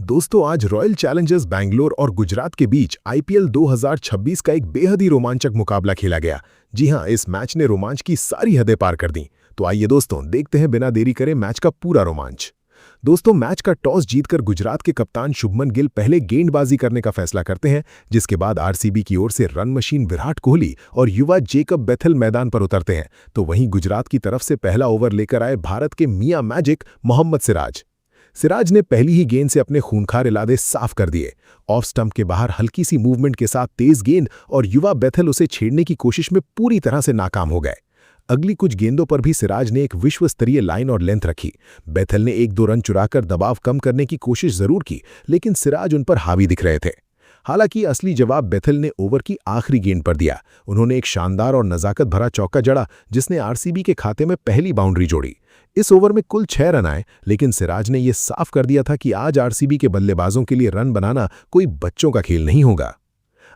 दोस्तों आज royal Challengers Bangalore और गुजरात के बीच आईपीएल 2026 का एक बेहद ही रोमांचक मुकाबला खेला गया। जी हां, इस मैच ने रोमांच की सारी हदें पार कर दी। तो आइए दोस्तों देखते हैं बिना देरी करे मैच का पूरा रोमांच। दोस्तों मैच का टॉस जीतकर गुजरात के कप्तान शुभमन गिल पहले गेंदबाजी करने का फैसला करते हैं, जिसके बाद आरसीबी की ओर से रन मशीन विराट कोहली और युवा जेकब बेथेल मैदान पर उतरते हैं। तो वहीं गुजरात की तरफ से पहला ओवर लेकर आए भारत के मियां मैजिक मोहम्मद सिराज ने पहली ही गेंद से अपने खूंखार इरादे साफ कर दिए। ऑफ स्टंप के बाहर हल्की सी मूवमेंट के साथ तेज गेंद और युवा बेथेल उसे छेड़ने की कोशिश में पूरी तरह से नाकाम हो गए। अगली कुछ गेंदों पर भी सिराज ने एक विश्व स्तरीय लाइन और लेंथ रखी। बेथेल ने एक दो रन चुराकर दबाव कम करने की कोशिश जरूर की, लेकिन सिराज उन पर हावी दिख रहे थे। हालांकि असली जवाब बेथेल ने ओवर की आखिरी गेंद पर दिया। उन्होंने एक शानदार और नजाकत भरा चौका जड़ा, जिसने आरसीबी के खाते में पहली बाउंड्री जोड़ी। इस ओवर में कुल 6 रन आए, लेकिन सिराज ने यह साफ कर दिया था कि आज आरसीबी के बल्लेबाजों के लिए रन बनाना कोई बच्चों का खेल नहीं होगा।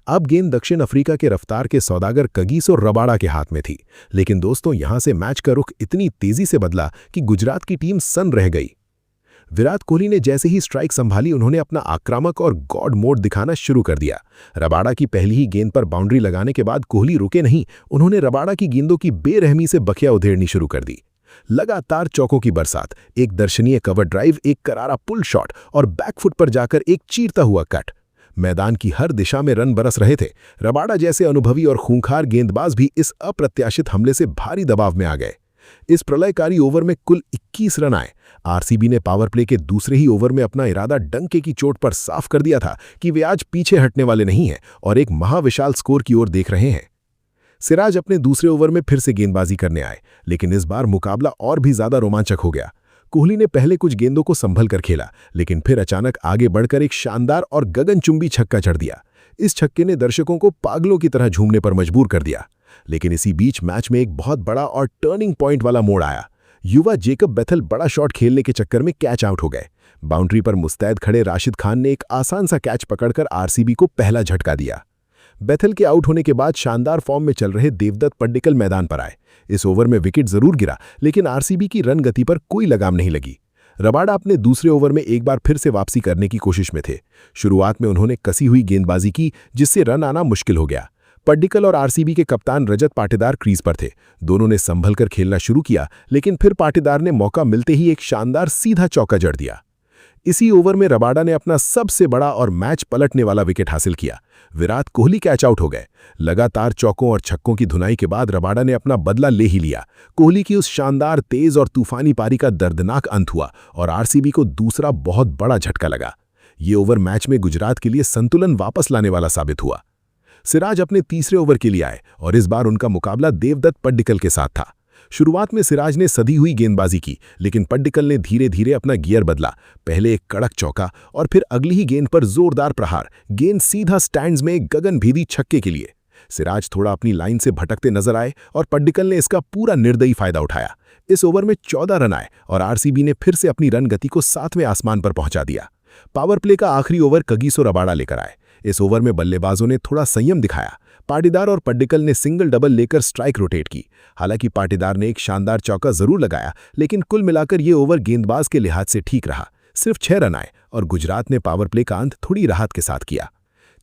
अब गेंद दक्षिण अफ्रीका के रफ्तार के सौदागर कगिसो रबाडा के हाथ में थी, लेकिन दोस्तों यहां से मैच का रुख इतनी तेजी से बदला कि गुजरात की टीम सन्न रह गई। विराट कोहली ने जैसे ही स्ट्राइक संभाली, उन्होंने अपना आक्रामक और गॉड मोड दिखाना शुरू कर दिया। रबाडा की पहली ही गेंद पर बाउंड्री लगाने के बाद कोहली रुके नहीं, उन्होंने रबाडा की गेंदों की बेरहमी से बखिया उधेड़नी शुरू कर दी। लगातार चौकों की बरसात, एक दर्शनीय कवर ड्राइव, एक करारा पुल शॉट और बैकफुट पर जाकर एक चीरता हुआ कट। मैदान की हर दिशा में रन बरस रहे थे। रबाडा जैसे अनुभवी और खूंखार गेंदबाज भी इस अप्रत्याशित हमले से भारी दबाव में आ गए। इस प्रलयकारी ओवर में कुल 21 रन आए। आरसीबी ने पावर प्ले के दूसरे ही ओवर में अपना इरादा डंके की चोट पर साफ कर दिया था कि वे आज पीछे हटने वाले नहीं हैं और एक महाविशाल स्कोर की ओर देख रहे हैं। सिराज अपने दूसरे ओवर में फिर से गेंदबाजी करने आए, लेकिन इस बार मुकाबला और भी ज्यादा रोमांचक हो गया। कोहली ने पहले कुछ गेंदों को संभल कर खेला, लेकिन फिर अचानक आगे बढ़कर एक शानदार और गगनचुंबी छक्का जड़ दिया। इस छक्के ने दर्शकों को पागलों की तरह झूमने पर मजबूर कर दिया। लेकिन इसी बीच मैच में एक बहुत बड़ा और टर्निंग पॉइंट वाला मोड़ आया। युवा जेकब बेथेल बड़ा शॉट खेलने के चक्कर में कैच आउट हो गए। बाउंड्री पर मुस्तैद खड़े राशिद खान ने एक आसान सा कैच पकड़कर आरसीबी को पहला झटका दिया। बेथेल के आउट होने के बाद शानदार फॉर्म में चल रहे देवदत्त पड्डिकल मैदान पर आए। इस ओवर में विकेट जरूर गिरा, लेकिन आरसीबी की रन गति पर कोई लगाम नहीं लगी। रबाडा अपने दूसरे ओवर में एक बार फिर से वापसी करने की कोशिश में थे। शुरुआत में उन्होंने कसी हुई गेंदबाजी की, जिससे रन आना मुश्किल हो गया। पड्डिकल और आरसीबी के कप्तान रजत पाटीदार क्रीज पर थे। दोनों ने संभल कर खेलना शुरू किया, लेकिन फिर पाटीदार ने मौका मिलते ही एक शानदार सीधा चौका जड़ दिया। इसी ओवर में रबाडा ने अपना सबसे बड़ा और मैच पलटने वाला विकेट हासिल किया। विराट कोहली कैच आउट हो गए। लगातार चौकों और छक्कों की धुनाई के बाद रबाडा ने अपना बदला ले ही लिया। कोहली की उस शानदार तेज और तूफानी पारी का दर्दनाक अंत हुआ और आरसीबी को दूसरा बहुत बड़ा झटका लगा। ये ओवर मैच में गुजरात के लिए संतुलन वापस लाने वाला साबित हुआ। सिराज अपने तीसरे ओवर के लिए आए और इस बार उनका मुकाबला देवदत्त पड्डिकल के साथ था। शुरुआत में सिराज ने सधी हुई गेंदबाजी की, लेकिन पड्डिकल ने धीरे धीरे अपना गियर बदला। पहले एक कड़क चौका और फिर अगली ही गेंद पर जोरदार प्रहार, गेंद सीधा स्टैंड्स में एक गगनभेदी छक्के के लिए। सिराज थोड़ा अपनी लाइन से भटकते नजर आए और पड्डिकल ने इसका पूरा निर्दयी फायदा उठाया। इस ओवर में 14 रन आए और आरसीबी ने फिर से अपनी रन गति को 7वें आसमान पर पहुंचा दिया। पावर प्ले का आखिरी ओवर कगिसो रबाडा लेकर आए। इस ओवर में बल्लेबाजों ने थोड़ा संयम दिखाया। पाटीदार और पड्डिकल ने सिंगल डबल लेकर स्ट्राइक रोटेट की। हालांकि पाटीदार ने एक शानदार चौका जरूर लगाया, लेकिन कुल मिलाकर यह ओवर गेंदबाज के लिहाज से ठीक रहा। सिर्फ 6 रन आए और गुजरात ने पावर प्ले का अंत थोड़ी राहत के साथ किया।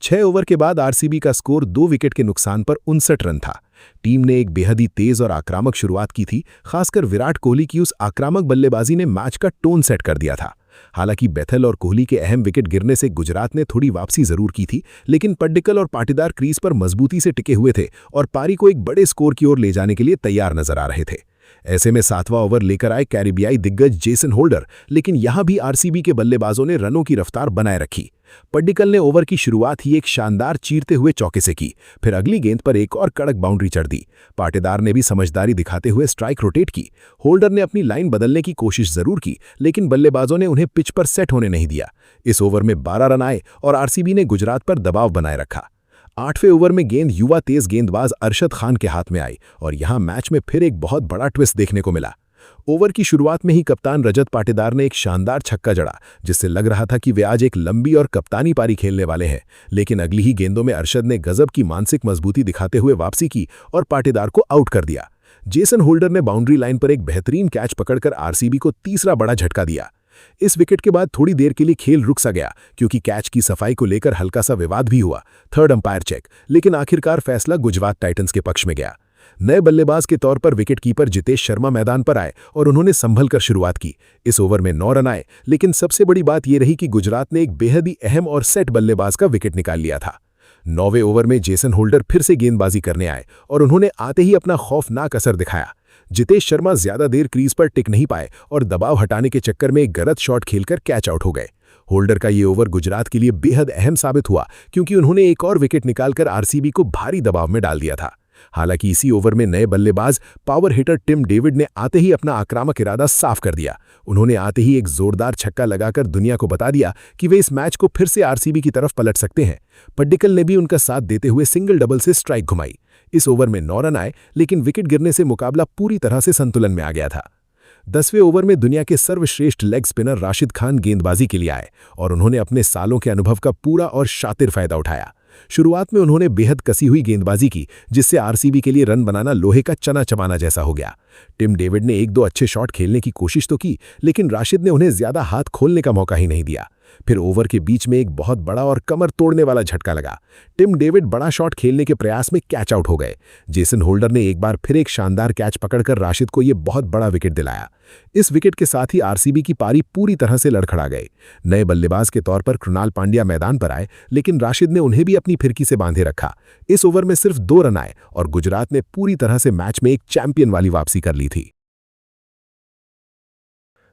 6 ओवर के बाद आरसीबी का स्कोर 2 विकेट के नुकसान पर 59 रन था। टीम ने एक बेहद ही तेज और आक्रामक शुरुआत की थी। खासकर विराट कोहली की उस आक्रामक बल्लेबाजी ने मैच का टोन सेट कर दिया था। हालांकि बेथेल और कोहली के अहम विकेट गिरने से गुजरात ने थोड़ी वापसी जरूर की थी, लेकिन पड्डिकल और पाटीदार क्रीज पर मजबूती से टिके हुए थे और पारी को एक बड़े स्कोर की ओर ले जाने के लिए तैयार नजर आ रहे थे। ऐसे में 7वां ओवर लेकर आए कैरिबियाई दिग्गज जेसन होल्डर, लेकिन यहां भी आरसीबी के बल्लेबाजों ने रनों की रफ्तार बनाए रखी। पड्डिकल ने ओवर की शुरुआत ही एक शानदार चीरते हुए चौके से की, फिर अगली गेंद पर एक और कड़क बाउंड्री चढ़ दी। पाटीदार ने भी समझदारी दिखाते हुए स्ट्राइक रोटेट की। होल्डर ने अपनी लाइन बदलने की कोशिश जरूर की, लेकिन बल्लेबाजों ने उन्हें पिच पर सेट होने नहीं दिया। इस ओवर में 12 रन आए और आरसीबी ने गुजरात पर दबाव बनाए रखा। 8वें ओवर में गेंद युवा तेज गेंदबाज अरशद खान के हाथ में आई और यहां मैच में फिर एक बहुत बड़ा ट्विस्ट देखने को मिला। ओवर की शुरुआत में ही कप्तान रजत पाटीदार ने एक शानदार छक्का जड़ा, जिससे लग रहा था कि वे आज एक लंबी और कप्तानी पारी खेलने वाले हैं। लेकिन अगली ही गेंदों में अरशद ने गजब की मानसिक मजबूती दिखाते हुए वापसी की और पाटीदार को आउट कर दिया। जेसन होल्डर ने बाउंड्री लाइन पर एक बेहतरीन कैच पकड़कर आरसीबी को तीसरा बड़ा झटका दिया। इस विकेट के बाद थोड़ी देर के लिए खेल रुक सा गया क्योंकि कैच की सफाई को लेकर हल्का सा विवाद भी हुआ। थर्ड अंपायर चेक, लेकिन आखिरकार फैसला गुजरात टाइटंस के पक्ष में गया। नए बल्लेबाज के तौर पर विकेटकीपर जितेश शर्मा मैदान पर आए और उन्होंने संभल कर शुरुआत की। इस ओवर में 9 रन आए, लेकिन सबसे बड़ी बात यह रही कि गुजरात ने एक बेहद ही अहम और सेट बल्लेबाज का विकेट निकाल लिया था। 9वें ओवर में जेसन होल्डर फिर से गेंदबाजी करने आए और उन्होंने आते ही अपना खौफनाक असर दिखाया। जितेश शर्मा ज्यादा देर क्रीज पर टिक नहीं पाए और दबाव हटाने के चक्कर में एक गलत शॉट खेलकर कैच आउट हो गए। होल्डर का ये ओवर गुजरात के लिए बेहद अहम साबित हुआ क्योंकि उन्होंने एक और विकेट निकालकर आरसीबी को भारी दबाव में डाल दिया था। हालांकि इसी ओवर में नए बल्लेबाज पावर हिटर टिम डेविड ने आते ही अपना आक्रामक इरादा साफ कर दिया। उन्होंने आते ही एक जोरदार छक्का लगाकर दुनिया को बता दिया कि वे इस मैच को फिर से आरसीबी की तरफ पलट सकते हैं। पड्डिकल ने भी उनका साथ देते हुए सिंगल डबल से स्ट्राइक घुमाई। इस ओवर में 9 रन आए, लेकिन विकेट गिरने से मुकाबला पूरी तरह से संतुलन में आ गया था। 10वें ओवर में दुनिया के सर्वश्रेष्ठ लेग स्पिनर राशिद खान गेंदबाजी के लिए आए और उन्होंने अपने सालों के अनुभव का पूरा और शातिर फायदा उठाया। शुरुआत में उन्होंने बेहद कसी हुई गेंदबाजी की, जिससे आरसीबी के लिए रन बनाना लोहे का चना चबाना जैसा हो गया। टिम डेविड ने 1-2 अच्छे शॉट खेलने की कोशिश तो की, लेकिन राशिद ने उन्हें ज्यादा हाथ खोलने का मौका ही नहीं दिया। फिर ओवर के बीच में एक बहुत बड़ा और कमर तोड़ने वाला झटका लगा। टिम डेविड बड़ा शॉट खेलने के प्रयास में कैच आउट हो गए। जेसन होल्डर ने एक बार फिर एक शानदार कैच पकड़कर राशिद को यह बहुत बड़ा विकेट दिलाया। इस विकेट के साथ ही आरसीबी की पारी पूरी तरह से लड़खड़ा गए। नए बल्लेबाज के तौर पर कृणाल पांड्या मैदान पर आए, लेकिन राशिद ने उन्हें भी अपनी फिरकी से बांधे रखा। इस ओवर में सिर्फ 2 रन आए और गुजरात ने पूरी तरह से मैच में एक चैंपियन वाली वापसी कर ली थी।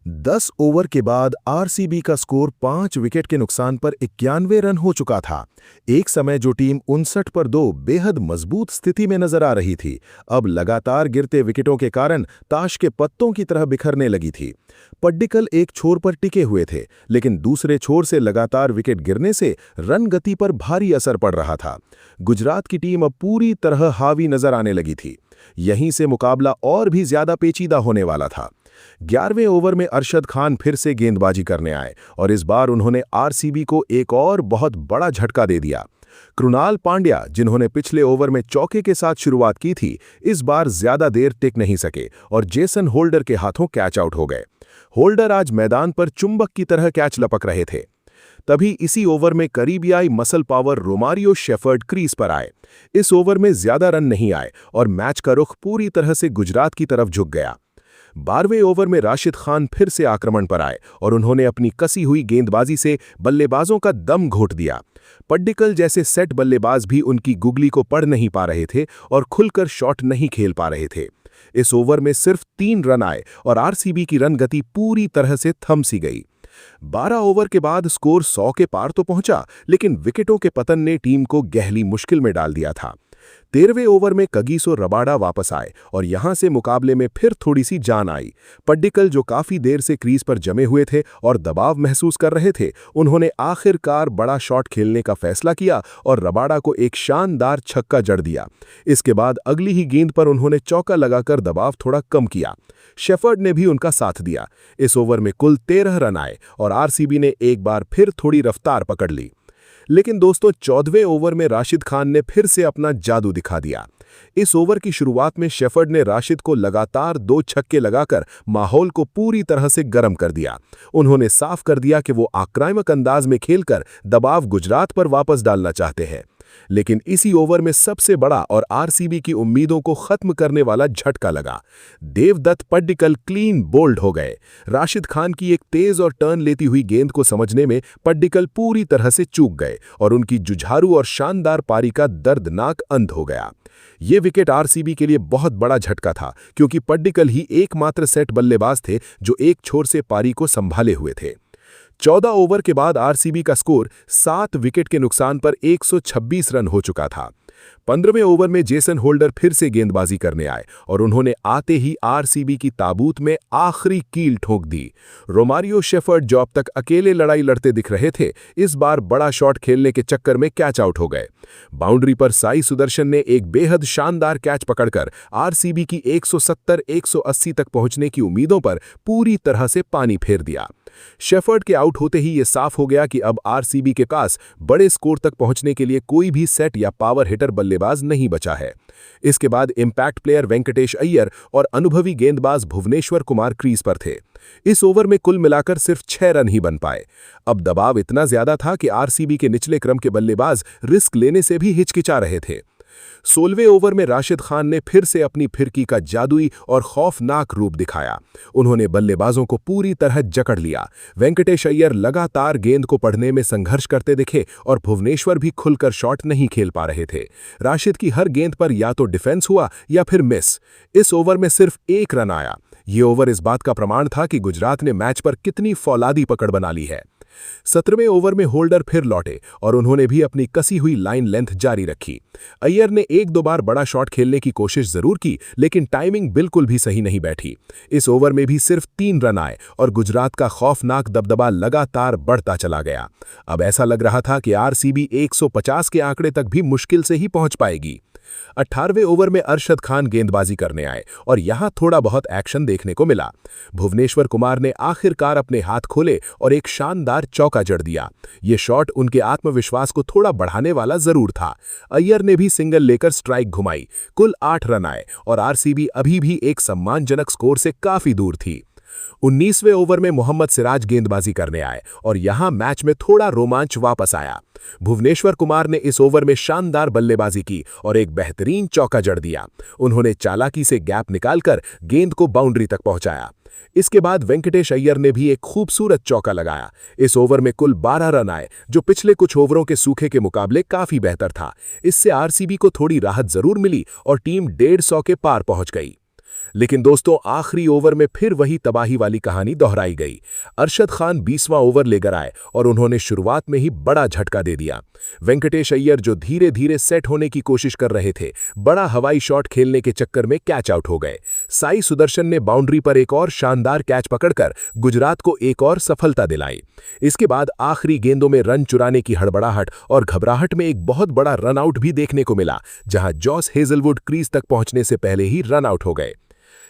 10 ओवर के बाद आरसीबी का स्कोर 5 विकेट के नुकसान पर 91 रन हो चुका था। एक समय जो टीम 59 पर 2 बेहद मजबूत स्थिति में नजर आ रही थी, अब लगातार गिरते विकेटों के कारण ताश के पत्तों की तरह बिखरने लगी थी। पड्डिकल एक छोर पर टिके हुए थे, लेकिन दूसरे छोर से लगातार विकेट गिरने से रन गति पर भारी असर पड़ रहा था। गुजरात की टीम अब पूरी तरह हावी नजर आने लगी थी। यहीं से मुकाबला और भी ज्यादा पेचीदा होने वाला था। 11वें ओवर में अरशद खान फिर से गेंदबाजी करने आए और इस बार उन्होंने आरसीबी को एक और बहुत बड़ा झटका दे दिया। कृणाल पांड्या, जिन्होंने पिछले ओवर में चौके के साथ शुरुआत की थी, इस बार ज्यादा देर टिक नहीं सके और जेसन होल्डर के हाथों कैच आउट हो गए। होल्डर आज मैदान पर चुंबक की तरह कैच लपक रहे थे। तभी इसी ओवर में करीबियाई muscle power Romario Shepherd crease पर आए। इस ओवर में ज्यादा रन नहीं आए और मैच का रुख पूरी तरह से गुजरात की तरफ झुक गया। 12वें ओवर में राशिद खान फिर से आक्रमण पर आए और उन्होंने अपनी कसी हुई गेंदबाजी से बल्लेबाजों का दम घोट दिया। पड्डिकल जैसे सेट बल्लेबाज भी उनकी गुगली को पढ़ नहीं पा रहे थे और खुलकर शॉट नहीं खेल पा रहे थे। इस ओवर में सिर्फ 3 रन आए और आरसीबी की रन गति पूरी तरह से थम सी गई। 12 ओवर के बाद स्कोर 100 के पार तो पहुंचा, लेकिन विकेटों के पतन ने टीम को गहरी मुश्किल में डाल दिया था। 13वें ओवर में कगिसो रबाडा वापस आए और यहां से मुकाबले में फिर थोड़ी सी जान आई। पड्डिकल, जो काफी देर से क्रीज पर जमे हुए थे और दबाव महसूस कर रहे थे, उन्होंने आखिरकार बड़ा शॉट खेलने का फैसला किया और रबाडा को एक शानदार छक्का जड़ दिया। इसके बाद अगली ही गेंद पर उन्होंने चौका लगाकर दबाव थोड़ा कम किया। शेफर्ड ने भी उनका साथ दिया। इस ओवर में कुल 13 रन आए और आरसीबी ने एक बार फिर थोड़ी रफ्तार पकड़ ली। लेकिन दोस्तों, 14वें ओवर में राशिद खान ने फिर से अपना जादू दिखा दिया। इस ओवर की शुरुआत में शेफर्ड ने राशिद को लगातार 2 छक्के लगाकर माहौल को पूरी तरह से गर्म कर दिया। उन्होंने साफ कर दिया कि वो आक्रामक अंदाज में खेलकर दबाव गुजरात पर वापस डालना चाहते हैं। लेकिन इसी ओवर में सबसे बड़ा और आरसीबी की उम्मीदों को खत्म करने वाला झटका लगा। देवदत्त पड्डिकल क्लीन बोल्ड हो गए। राशिद खान की एक तेज और टर्न लेती हुई गेंद को समझने में पड्डिकल पूरी तरह से चूक गए और उनकी जुझारू और शानदार पारी का दर्दनाक अंत हो गया। ये विकेट आरसीबी के लिए बहुत बड़ा झटका था, क्योंकि पड्डिकल ही एकमात्र सेट बल्लेबाज थे जो एक छोर से पारी को संभाले हुए थे। 14 ओवर के बाद आरसीबी का स्कोर 7 विकेट के नुकसान पर 126 रन हो चुका था। 15वें ओवर में जेसन होल्डर फिर से गेंदबाजी करने आए और उन्होंने आते ही आरसीबी की ताबूत में आखिरी कील ठोक दी। रोमारियो शेफर्ड, जो अब तक अकेले लड़ाई लड़ते दिख रहे थे, इस बार बड़ा शॉट खेलने के चक्कर में कैच आउट हो गए। बाउंड्री पर साई सुदर्शन ने एक बेहद शानदार कैच पकड़कर आरसीबी की 170-180 तक पहुंचने की उम्मीदों पर पूरी तरह से पानी फेर दिया। शेफर्ड के आउट होते ही ये साफ हो गया कि अब आरसीबी के पास बड़े स्कोर तक पहुंचने के लिए कोई भी सेट या पावर हिटर बल्लेबाज नहीं बचा है। इसके बाद इंपैक्ट प्लेयर वेंकटेश अय्यर और अनुभवी गेंदबाज भुवनेश्वर कुमार क्रीज पर थे। इस ओवर में कुल मिलाकर सिर्फ 6 रन ही बन पाए। अब दबाव इतना ज्यादा था कि आरसीबी के निचले क्रम के बल्लेबाज रिस्क लेने से भी हिचकिचा रहे थे। 16वें ओवर में राशिद खान ने फिर से अपनी फिरकी का जादुई और खौफनाक रूप दिखाया। उन्होंने बल्लेबाजों को पूरी तरह जकड़ लिया। वेंकटेश अय्यर लगातार गेंद को पढ़ने में संघर्ष करते दिखे और भुवनेश्वर भी खुलकर शॉट नहीं खेल पा रहे थे। राशिद की हर गेंद पर या तो डिफेंस हुआ या फिर मिस। इस ओवर में सिर्फ 1 रन आया। ये ओवर इस बात का प्रमाण था कि गुजरात ने मैच पर कितनी फौलादी पकड़ बना ली है। 17वें ओवर में होल्डर फिर लौटे और उन्होंने भी अपनी कसी हुई लाइन लेंथ जारी रखी। अय्यर ने 1-2 बार बड़ा शॉट खेलने की कोशिश जरूर की, लेकिन टाइमिंग बिल्कुल भी सही नहीं बैठी। इस ओवर में भी सिर्फ 3 रन आए और गुजरात का खौफनाक दबदबा लगातार बढ़ता चला गया। अब ऐसा लग रहा था कि आरसीबी 150 के आंकड़े तक भी मुश्किल से ही पहुंच पाएगी। 18वें ओवर में अरशद खान गेंदबाजी करने आए और यहां थोड़ा बहुत एक्शन देखने को मिला। भुवनेश्वर कुमार ने आखिरकार अपने हाथ खोले और एक शानदार चौका जड़ दिया। ये शॉट उनके आत्मविश्वास को थोड़ा बढ़ाने वाला जरूर था। अय्यर ने भी सिंगल लेकर स्ट्राइक घुमाई। कुल 8 रन आए और आरसीबी अभी भी एक सम्मानजनक स्कोर से काफी दूर थी। 19वें ओवर में मोहम्मद सिराज गेंदबाजी करने आए और यहां मैच में थोड़ा रोमांच वापस आया। भुवनेश्वर कुमार ने इस ओवर में शानदार बल्लेबाजी की और एक बेहतरीन चौका जड़ दिया। उन्होंने चालाकी से गैप निकालकर गेंद को बाउंड्री तक पहुंचाया। इसके बाद वेंकटेश अय्यर ने भी एक खूबसूरत चौका लगाया। इस ओवर में कुल 12 रन आए, जो पिछले कुछ ओवरों के सूखे के मुकाबले काफी बेहतर था। इससे आरसीबी को थोड़ी राहत जरूर मिली और टीम 150 के पार पहुंच गई। लेकिन दोस्तों, आखिरी ओवर में फिर वही तबाही वाली कहानी दोहराई गई। अरशद खान 20वां ओवर लेकर आए और उन्होंने शुरुआत में ही बड़ा झटका दे दिया। वेंकटेश अय्यर, जो धीरे धीरे सेट होने की कोशिश कर रहे थे, बड़ा हवाई शॉट खेलने के चक्कर में कैच आउट हो गए। साई सुदर्शन ने बाउंड्री पर एक और शानदार कैच पकड़कर गुजरात को एक और सफलता दिलाई। इसके बाद आखिरी गेंदों में रन चुराने की हड़बड़ाहट और घबराहट में एक बहुत बड़ा रन आउट भी देखने को मिला, जहां जॉस हेजलवुड क्रीज तक पहुंचने से पहले ही रन आउट हो गए।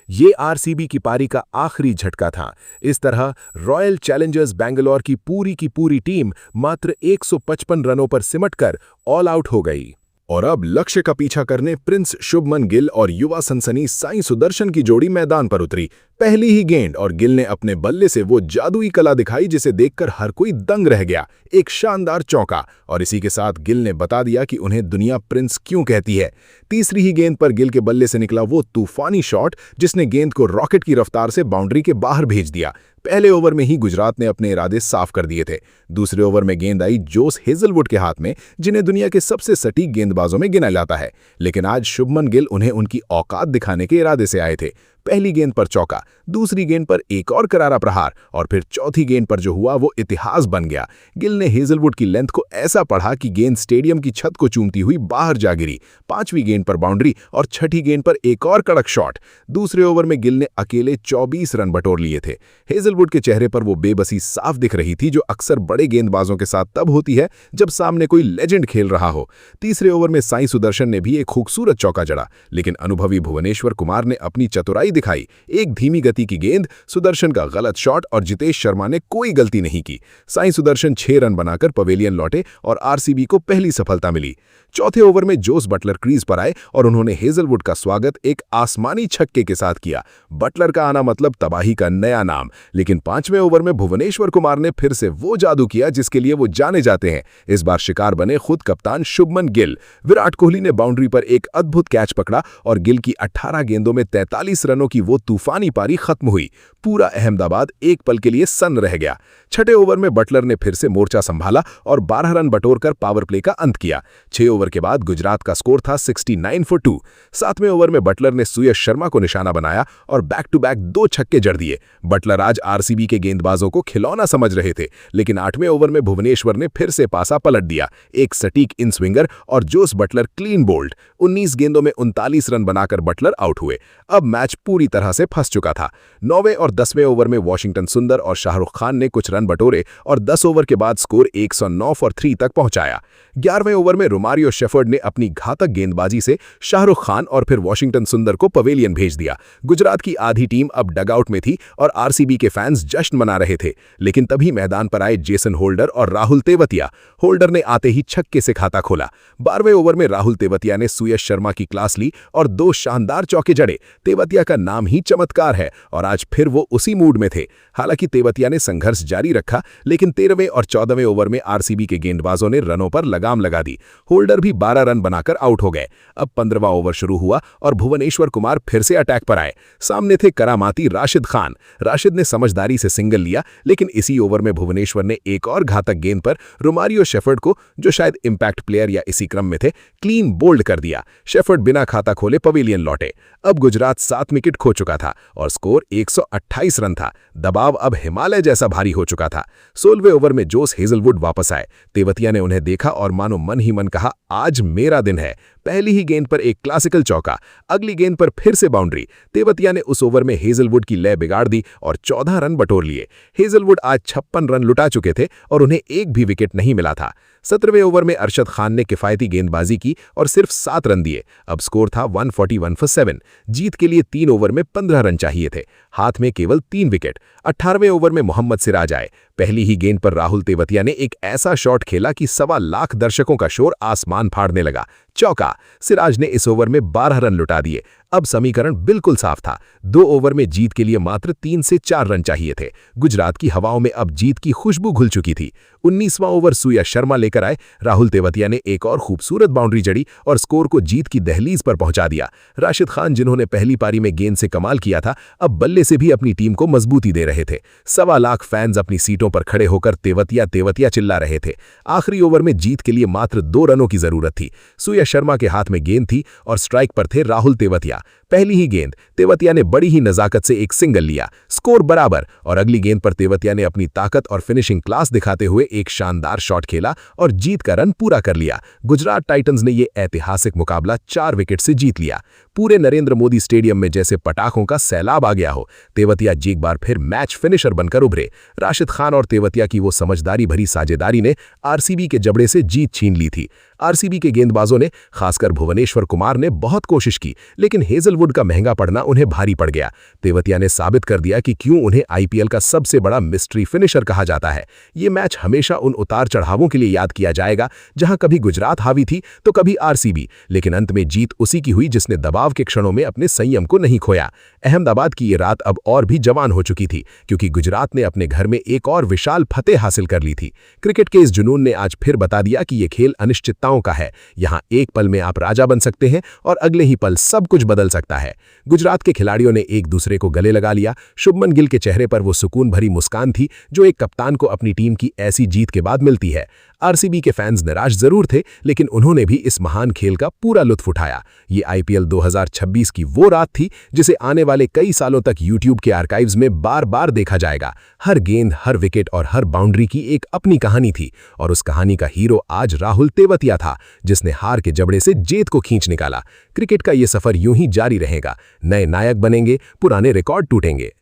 ये आरसीबी की पारी का आखिरी झटका था। इस तरह रॉयल चैलेंजर्स बैंगलोर की पूरी टीम मात्र 155 रनों पर सिमटकर ऑल आउट हो गई। और अब लक्ष्य का पीछा करने प्रिंस शुभमन गिल और युवा सनसनी साई सुदर्शन की जोड़ी मैदान पर उतरी। पहली ही गेंद और गिल ने अपने बल्ले से वो जादुई कला दिखाई जिसे देखकर हर कोई दंग रह गया। एक शानदार चौका, और इसी के साथ गिल ने बता दिया कि उन्हें दुनिया प्रिंस क्यों कहती है। तीसरी ही गेंद पर गिल के बल्ले से निकला वो तूफानी शॉट जिसने गेंद को रॉकेट की रफ्तार से बाउंड्री के बाहर भेज दिया। पहले ओवर में ही गुजरात ने अपने इरादे साफ कर दिए थे। दूसरे ओवर में गेंद आई जोस हेजलवुड के हाथ में, जिन्हें दुनिया के सबसे सटीक गेंदबाजों में गिना जाता है। लेकिन आज शुभमन गिल उन्हें उनकी औकात दिखाने के इरादे से आए थे। पहली गेंद पर चौका, दूसरी गेंद पर एक और करारा प्रहार और फिर चौथी गेंद पर जो हुआ वो इतिहास बन गया। गिल ने हेजलवुड की लेंथ को ऐसा पढ़ा कि गेंद स्टेडियम की छत को चूमती हुई बाहर जा गिरी। 5वीं गेंद पर बाउंड्री और 6ठी गेंद पर एक और कड़क शॉट। दूसरे ओवर में गिल ने अकेले 24 रन बटोर लिए थे। हेजलवुड के चेहरे पर वो बेबसी साफ दिख रही थी, जो अक्सर बड़े गेंदबाजों के साथ तब होती है जब सामने कोई लेजेंड खेल रहा हो। तीसरे ओवर में साई सुदर्शन ने भी एक खूबसूरत चौका जड़ा, लेकिन अनुभवी भुवनेश्वर कुमार ने अपनी चतुराई दिखाई। एक धीमी गति की गेंद, सुदर्शन का गलत शॉट और जितेश शर्मा ने कोई गलती नहीं की। साई सुदर्शन 6 रन बनाकर पवेलियन लौटे और आरसीबी को पहली सफलता मिली। चौथे ओवर में जोस बटलर क्रीज पर आए और उन्होंने हेजलवुड का स्वागत एक आसमानी छक्के के साथ किया। बटलर का आना मतलब तबाही का नया नाम। लेकिन 5वें ओवर में भुवनेश्वर कुमार ने फिर से वो जादू किया जिसके लिए वो जाने जाते हैं। इस बार शिकार बने खुद कप्तान शुभमन गिल। विराट कोहली ने बाउंड्री पर एक अद्भुत कैच पकड़ा और गिल की 18 गेंदों में 43 रनों की वो तूफानी पारी खत्म हुई। पूरा अहमदाबाद एक पल के लिए सन्न रह गया। छठे ओवर में बटलर ने फिर से मोर्चा संभाला और 12 रन बटोरकर पावर प्ले का अंत किया। 6 ओवर के बाद गुजरात का स्कोर था 69 for 2। 7वें ओवर में बटलर ने सुयश शर्मा को निशाना बनाया और बैक टू बैक 2 छक्के जड़ दिए। बटलर आज आरसीबी के गेंदबाजों को खिलौना समझ रहे थे, लेकिन 8वें ओवर में भुवनेश्वर ने फिर से पासा पलट दिया। एक सटीक इन स्विंगर और जोस बटलर क्लीन बोल्ड। 19 गेंदों में 39 रन बनाकर बटलर आउट हुए। अब मैच पूरा पूरी तरह से फंस चुका था। 9वें और 10वें ओवर में वॉशिंगटन सुंदर और शाहरुख खान ने कुछ रन बटोरे और 10 ओवर के बाद स्कोर 109 फॉर 3 तक पहुंचाया। 11वें ओवर में रोमारियो शेफर्ड ने अपनी घातक गेंदबाजी से शाहरुख खान और फिर वॉशिंगटन सुंदर को पवेलियन भेज दिया। गुजरात की आधी टीम अब डगआउट में थी और आरसीबी के फैंस जश्न मना रहे थे, लेकिन तभी मैदान पर आए जेसन होल्डर और राहुल तेवतिया। होल्डर ने आते ही छक्के से खाता खोला। 12वें ओवर में राहुल तेवतिया ने सुयश शर्मा की क्लास ली और 2 शानदार चौके जड़े। तेवतिया का नाम ही चमत्कार है और आज फिर वो उसी मूड में थे। हालांकि तेवतिया ने संघर्ष जारी रखा, लेकिन 13वें और 14वें ओवर में आरसीबी के गेंदबाजों ने रनों पर लगाम लगा दी। होल्डर भी 12 रन बनाकर आउट हो गए। अब 15वां ओवर शुरू हुआ और भुवनेश्वर कुमार फिर से अटैक पर आए। सामने थे करामाती राशिद खान। राशिद ने समझदारी से सिंगल लिया, लेकिन इसी ओवर में भुवनेश्वर ने एक और घातक गेंद पर रोमारियो शेफर्ड को, जो शायद इंपैक्ट प्लेयर या इसी क्रम में थे, क्लीन बोल्ड कर दिया। शेफर्ड बिना खाता खोले पवेलियन लौटे। अब गुजरात 7 विकेट खो चुका था और स्कोर 128 रन था। दबाव अब हिमालय जैसा भारी हो चुका था। 16वें ओवर में जोस हेजलवुड वापस आए। तेवतिया ने उन्हें देखा और मानो मन ही मन कहा, आज मेरा दिन है। पहली ही गेंद पर एक क्लासिकल चौका, अगली गेंद पर फिर से बाउंड्री। तेवतिया ने उस ओवर में हेजलवुड की लय बिगाड़ दी और 14 रन बटोर लिए। हेजलवुड आज 56 रन लुटा चुके थे और उन्हें एक भी विकेट नहीं मिला था। 17वें ओवर में अरशद खान ने किफायती गेंदबाजी की और सिर्फ 7 रन दिए। अब स्कोर था 141 फॉर 7। जीत के लिए 3 ओवर में 15 रन चाहिए थे। हाथ में केवल 3 विकेट। 18वें ओवर में मोहम्मद सिराज आए। पहली ही गेंद पर राहुल तेवतिया ने एक ऐसा शॉट खेला कि 1.25 लाख दर्शकों का शोर आसमान फाड़ने लगा। चौका। सिराज ने इस ओवर में 12 रन लुटा दिए। अब समीकरण बिल्कुल साफ था। 2 ओवर में जीत के लिए मात्र 3 से 4 रन चाहिए थे। गुजरात की हवाओं में अब जीत की खुशबू घुल चुकी थी। 19वां ओवर सुयश शर्मा लेकर आए। राहुल तेवतिया ने एक और खूबसूरत बाउंड्री जड़ी और स्कोर को जीत की दहलीज पर पहुंचा दिया। राशिद खान, जिन्होंने पहली पारी में गेंद से कमाल किया था, अब बल्ले से भी अपनी टीम को मजबूती दे रहे थे। 1.25 लाख फैंस अपनी सीटों पर खड़े होकर तेवतिया तेवतिया चिल्ला रहे थे। आखिरी ओवर में जीत के लिए मात्र 2 रनों की जरूरत थी। सुयश शर्मा के हाथ में गेंद थी और स्ट्राइक पर थे राहुल तेवतिया। पहली ही गेंद तेवतिया ने बड़ी ही नजाकत से एक सिंगल लिया। स्कोर बराबर और अगली गेंद पर तेवतिया ने अपनी ताकत और फिनिशिंग क्लास दिखाते हुए एक शानदार शॉट खेला और जीत का रन पूरा कर लिया। गुजरात टाइटंस ने यह ऐतिहासिक मुकाबला 4 विकेट से जीत लिया। पूरे नरेंद्र मोदी स्टेडियम में जैसे पटाखों का सैलाब आ गया हो। तेवतिया एक बार फिर मैच फिनिशर बनकर उभरे। राशिद खान और तेवतिया की वो समझदारी भरी साझेदारी ने आरसीबी के जबड़े से जीत छीन ली थी। आरसीबी के गेंदबाजों ने, खासकर भुवनेश्वर कुमार ने बहुत कोशिश की, लेकिन हेजलवुड का महंगा पड़ना उन्हें भारी पड़ गया। तेवतिया ने साबित कर दिया कि क्यों उन्हें आईपीएल का सबसे बड़ा मिस्ट्री फिनिशर कहा जाता है। ये मैच हमेशा उन उतार चढ़ावों के लिए याद किया जाएगा जहां कभी गुजरात हावी थी तो कभी आरसीबी, लेकिन अंत में जीत उसी की हुई जिसने दबाव के क्षणों में अपने संयम को नहीं खोया। अहमदाबाद की ये रात अब और भी जवान हो चुकी थी, क्योंकि गुजरात ने अपने घर में एक और विशाल फतेह हासिल कर ली थी। क्रिकेट के इस जुनून ने आज फिर बता दिया कि ये खेल अनिश्चितताओं का है। यहाँ एक पल में आप राजा बन सकते हैं और अगले ही पल सब कुछ बदल सकता है। गुजरात के खिलाड़ियों ने एक दूसरे को गले लगा लिया। शुभमन गिल के चेहरे पर वो सुकून भरी मुस्कान थी जो एक कप्तान को अपनी टीम की ऐसी जीत के बाद मिलती है। आरसीबी के फैंस निराश जरूर थे, लेकिन उन्होंने भी इस महान खेल का पूरा लुत्फ उठाया। ये आईपीएल 2026 की वो रात थी जिसे आने वाले कई सालों तक यूट्यूब के आर्काइव्स में बार बार देखा जाएगा। हर गेंद, हर विकेट और हर बाउंड्री की एक अपनी कहानी थी, और उस कहानी का हीरो आज राहुल तेवतिया था, जिसने हार के जबड़े से जीत को खींच निकाला। क्रिकेट का ये सफर यूं ही जारी रहेगा। नए नायक बनेंगे, पुराने रिकॉर्ड टूटेंगे।